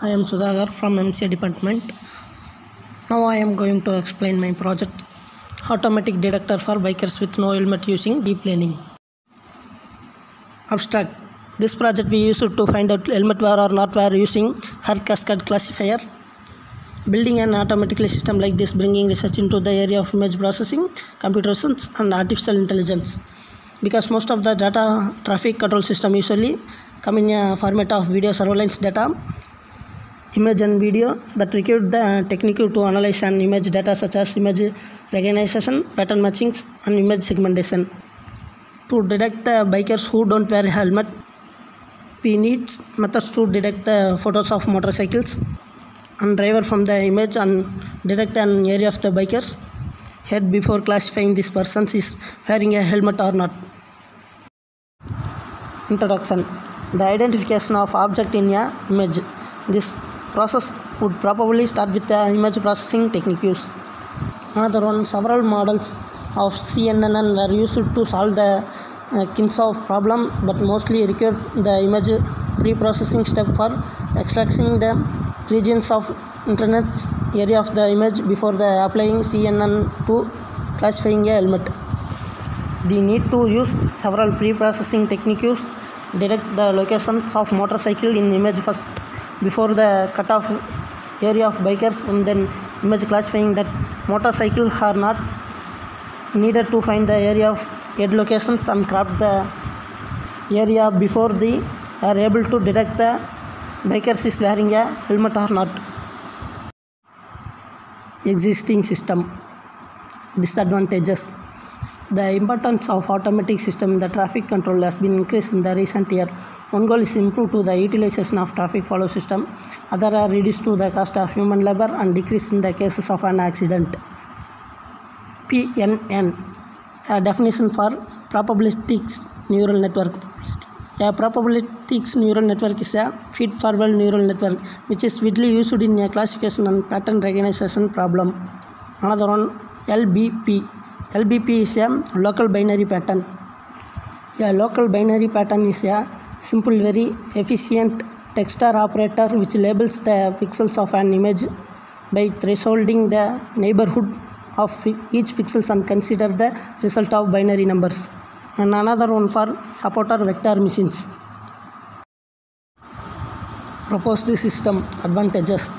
I am Sudhakar from MCA department. Now I am going to explain my project, automatic detector for bikers with no helmet using deep learning. Abstract. This project we used to find out helmet wear or not wear using her cascade classifier. Building an automatic system like this, bringing research into the area of image processing, computer science and artificial intelligence. Because most of the data traffic control system usually come in a format of video surveillance data, image and video that require the technique to analyze an image data such as image recognition, pattern matchings and image segmentation. To detect the bikers who don't wear a helmet, we need methods to detect the photos of motorcycles and driver from the image and detect an area of the biker's head before classifying this person is wearing a helmet or not. Introduction. The identification of object in a image. This process would probably start with the image processing technique used. Another one, several models of CNN were used to solve the Kinshasa problem, but mostly required the image pre-processing step for extracting the regions of internet's area of the image before the applying CNN to classifying a helmet. They need to use several pre-processing techniques, detect the locations of motorcycle in image first before the cutoff area of bikers, and then image classifying that motorcycle are not needed to find the area of head locations and crop the area before they are able to detect the bikers is wearing a helmet or not. Existing system. Disadvantages. The importance of automatic system in the traffic control has been increased in the recent year. One goal is improve to the utilization of traffic follow system. Other are reduce to the cost of human labor and decrease in the cases of an accident. PNN. A definition for probabilistic neural network. A probabilistic neural network is a feed-forward neural network which is widely used in a classification and pattern recognition problem. Another one, LBP. LBP is a local binary pattern. A local binary pattern is a simple, very efficient texture operator which labels the pixels of an image by thresholding the neighborhood of each pixels and consider the result of binary numbers. And another one for supporter vector machines. Proposed system advantages.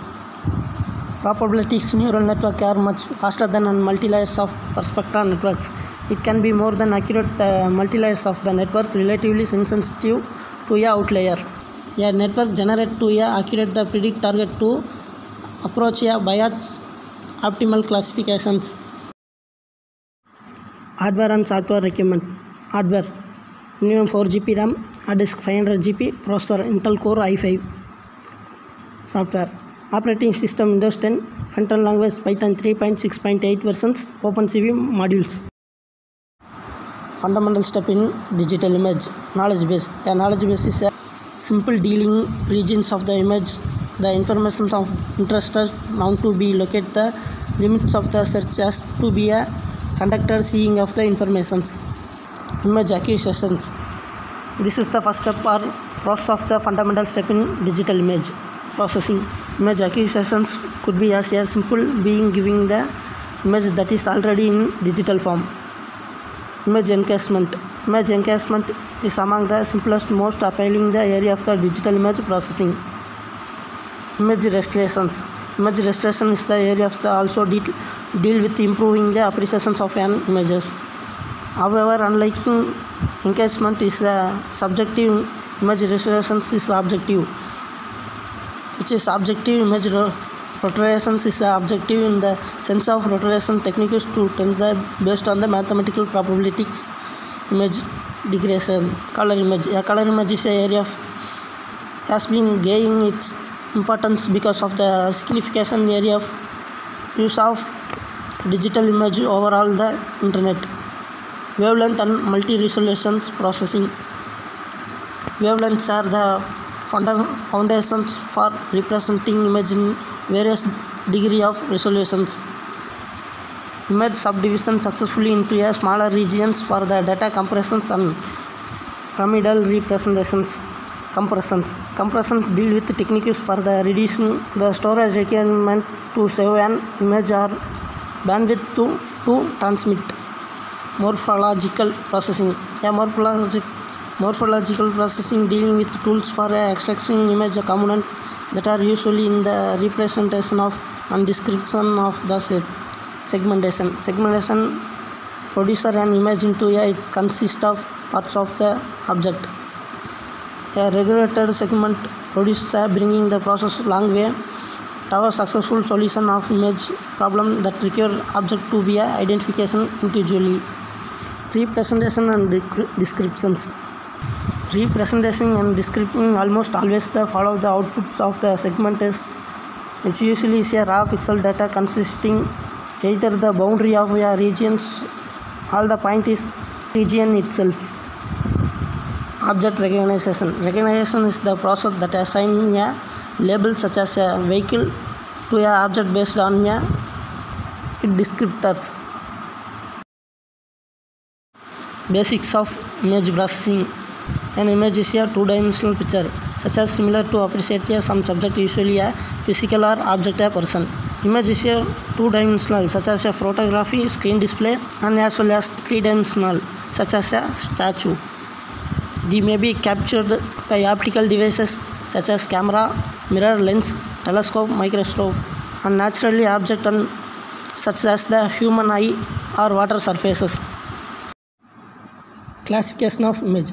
Probabilistic neural networks are much faster than multi-layers of perspectral networks. It can be more than accurate multi-layers of the network, relatively insensitive to a outlier. A network generated to a accurate the predict target to approach a bias optimal classifications. Hardware and software requirement. Hardware: minimum 4 GB RAM, hard disk 500 GB, processor Intel Core i5. Software: operating system Windows 10, front-end language Python 3.6.8 versions, OpenCV modules. Fundamental step in digital image. Knowledge base. A knowledge base is a simple dealing regions of the image. The information of interest now to be locate the limits of the search as to be a conductor seeing of the informations. Image acquisitions. This is the first step or process of the fundamental step in digital image processing. Image acquisitions could be as a simple being giving the image that is already in digital form. Image encasement. Image encasement is among the simplest, most appealing the area of the digital image processing. Image restorations. Image restoration is the area of the also deal with improving the appreciations of an images. However, unlike encasement is subjective, image restoration is objective. Which is objective. Image rotations is objective in the sense of rotation techniques to tend the based on the mathematical probabilities. Image degradation. Color image. A color image is an area has been gaining its importance because of the significant area of use of digital image overall the internet. Wavelength and multi-resolution processing. Wavelengths are the foundations for representing image in various degree of resolutions. Image subdivision successfully into a smaller regions for the data compressions and pyramidal representations. Compressions deal with techniques for the reducing the storage requirement to save an image or bandwidth to transmit. Morphological processing. Morphological processing dealing with tools for extracting image component that are usually in the representation of and description of the set. Segmentation produces an image into it consists of parts of the object. A regulated segment produces bringing the process long way toward successful solution of image problem that require object to be identification individually. Representation and descriptions. Representation and description almost always follow the outputs of the segment is, which usually is a raw pixel data consisting either the boundary of a regions or the point is region itself. Object recognition. Recognition is the process that assigns a label such as a vehicle to an object based on its descriptors. Basics of image processing. An image is a two-dimensional picture, such as similar to appreciate some subject, usually a physical or object a person. Image is a two-dimensional, such as a photography, screen display, and as well as three-dimensional, such as a statue. They may be captured by optical devices such as camera, mirror, lens, telescope, microscope, and naturally objects such as the human eye or water surfaces. Classification of image.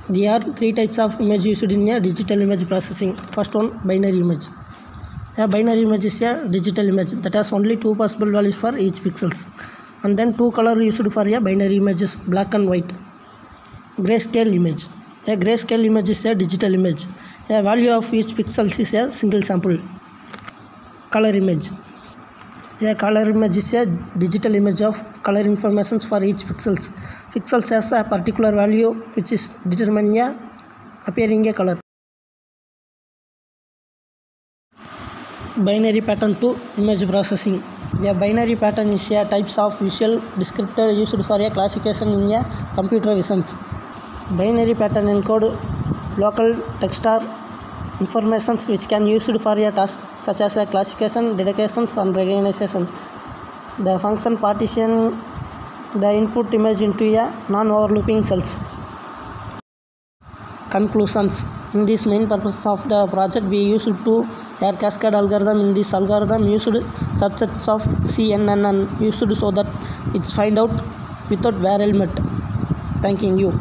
There are three types of image used in a digital image processing. First one, binary image. A binary image is a digital image that has only two possible values for each pixels, and then two colors used for a binary image is black and white. Grayscale image. A grayscale image is a digital image. A value of each pixel is a single sample. Color image. A color image is a digital image of color information for each pixels. Pixels has a particular value which is determining appearing a color. Binary pattern to image processing. A binary pattern is a types of visual descriptor used for a classification in a computer visions. Binary pattern encode local text or information which can used for a task such as a classification, detection, and recognition. The function partition the input image into a non-overlapping cells. Conclusions. In this main purpose of the project, we used to a cascade algorithm. In this algorithm used subsets of CNN and used so that it's find out without variable met. Thanking you.